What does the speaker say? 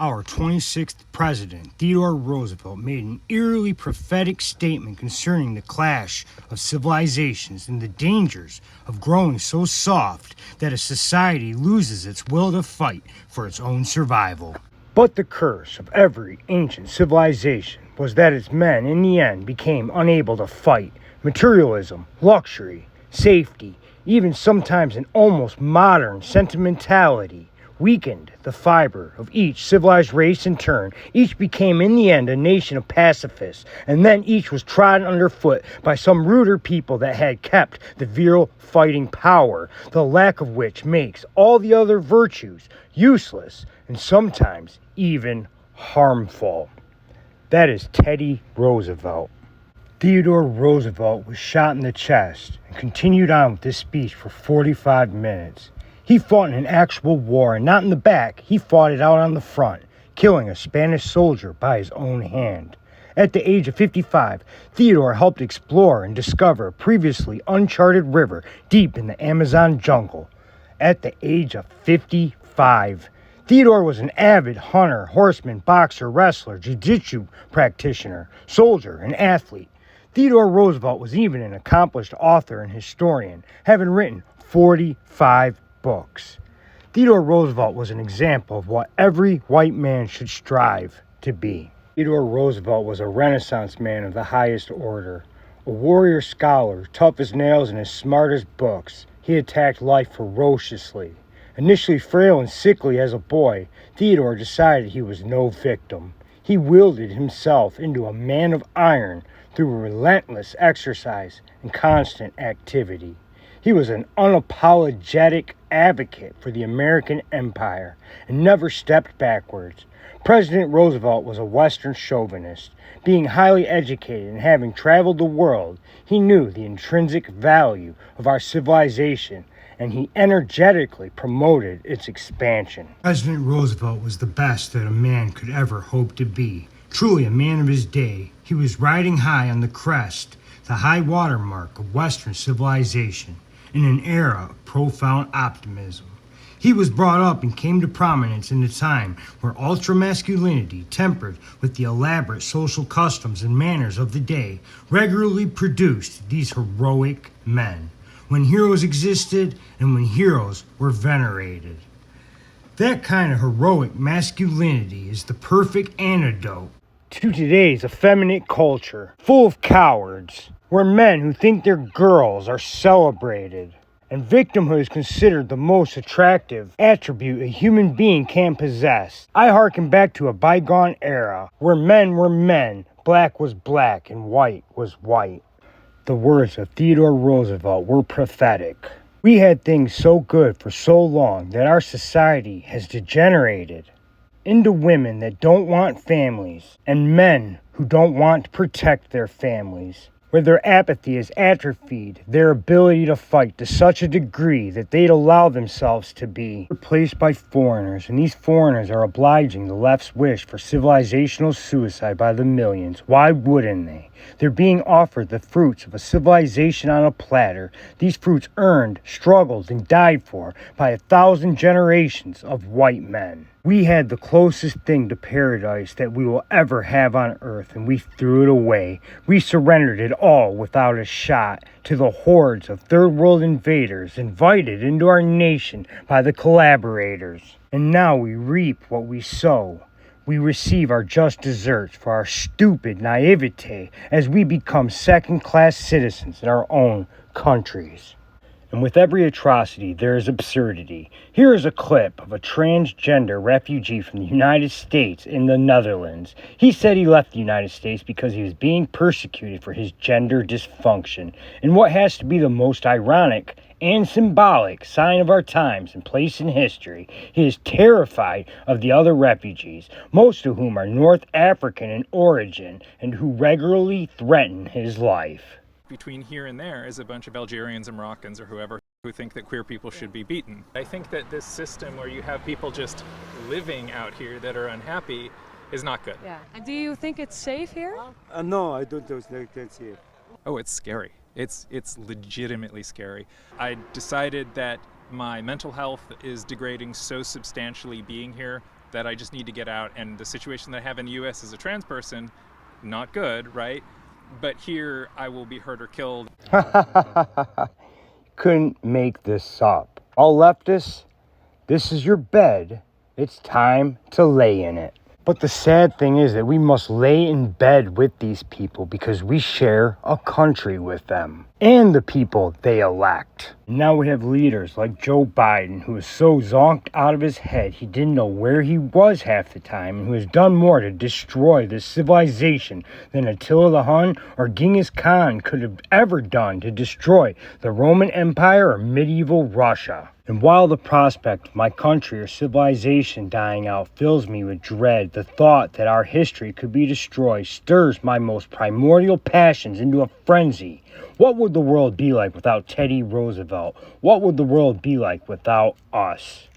Our 26th president, Theodore Roosevelt, made an eerily prophetic statement concerning the clash of civilizations and the dangers of growing so soft that a society loses its will to fight for its own survival. But the curse of every ancient civilization was that its men in the end became unable to fight. Materialism, luxury, safety, even sometimes an almost modern sentimentality weakened the fiber of each civilized race in turn. Each became in the end a nation of pacifists, and then each was trodden underfoot by some ruder people that had kept the virile fighting power, the lack of which makes all the other virtues useless and sometimes even harmful. That is Teddy Roosevelt. Theodore Roosevelt was shot in the chest and continued on with this speech for 45 minutes. He fought in an actual war, and not in the back. He fought it out on the front, killing a Spanish soldier by his own hand. At the age of 55, Theodore helped explore and discover a previously uncharted river deep in the Amazon jungle. At the age of 55, Theodore was an avid hunter, horseman, boxer, wrestler, jiu-jitsu practitioner, soldier, and athlete. Theodore Roosevelt was even an accomplished author and historian, having written 45 books. Theodore Roosevelt was an example of what every white man should strive to be. Theodore Roosevelt was a Renaissance man of the highest order, a warrior scholar, tough as nails and as smart as books. He attacked life ferociously. Initially frail and sickly as a boy, Theodore decided he was no victim. He wielded himself into a man of iron through relentless exercise and constant activity. He was an unapologetic advocate for the American empire and never stepped backwards. President Roosevelt was a Western chauvinist. Being highly educated and having traveled the world, he knew the intrinsic value of our civilization, and he energetically promoted its expansion. President Roosevelt was the best that a man could ever hope to be. Truly a man of his day, he was riding high on the crest, the high water mark of Western civilization, in an era of profound optimism. He was brought up and came to prominence in a time where ultra-masculinity, tempered with the elaborate social customs and manners of the day, regularly produced these heroic men, when heroes existed and when heroes were venerated. That kind of heroic masculinity is the perfect antidote to today's effeminate culture, full of cowards, where men who think they're girls are celebrated, and victimhood is considered the most attractive attribute a human being can possess. I hearken back to a bygone era where men were men, black was black, and white was white. The words of Theodore Roosevelt were prophetic. We had things so good for so long that our society has degenerated into women that don't want families and men who don't want to protect their families, where their apathy has atrophied their ability to fight to such a degree that they'd allow themselves to be replaced by foreigners, and these foreigners are obliging the left's wish for civilizational suicide by the millions. Why wouldn't they? They're being offered the fruits of a civilization on a platter. These fruits earned, struggled, and died for by 1,000 generations of white men. We had the closest thing to paradise that we will ever have on earth, and we threw it away. We surrendered it all without a shot to the hordes of third world invaders invited into our nation by the collaborators. And now we reap what we sow. We receive our just deserts for our stupid naivete as we become second-class citizens in our own countries. And with every atrocity, there is absurdity. Here is a clip of a transgender refugee from the United States in the Netherlands. He said he left the United States because he was being persecuted for his gender dysfunction. In what has to be the most ironic and symbolic sign of our times and place in history, he is terrified of the other refugees, most of whom are North African in origin and who regularly threaten his life. Between here and there is a bunch of Algerians and Moroccans or whoever who think that queer people should be beaten. I think that this system where you have people just living out here that are unhappy is not good. Yeah. And do you think it's safe here? No, I don't think it's safe. Oh, it's scary. It's legitimately scary. I decided that my mental health is degrading so substantially being here that I just need to get out, and the situation that I have in the US as a trans person, not good, right? But here I will be hurt or killed. Couldn't make this up. All leftists, this is your bed. It's time to lay in it. But the sad thing is that we must lay in bed with these people because we share a country with them and the people they elect. Now we have leaders like Joe Biden, who is so zonked out of his head he didn't know where he was half the time, and who has done more to destroy this civilization than Attila the Hun or Genghis Khan could have ever done to destroy the Roman Empire or medieval Russia. And while the prospect of my country or civilization dying out fills me with dread, the thought that our history could be destroyed stirs my most primordial passions into a frenzy. What would the world be like without Teddy Roosevelt? What would the world be like without us?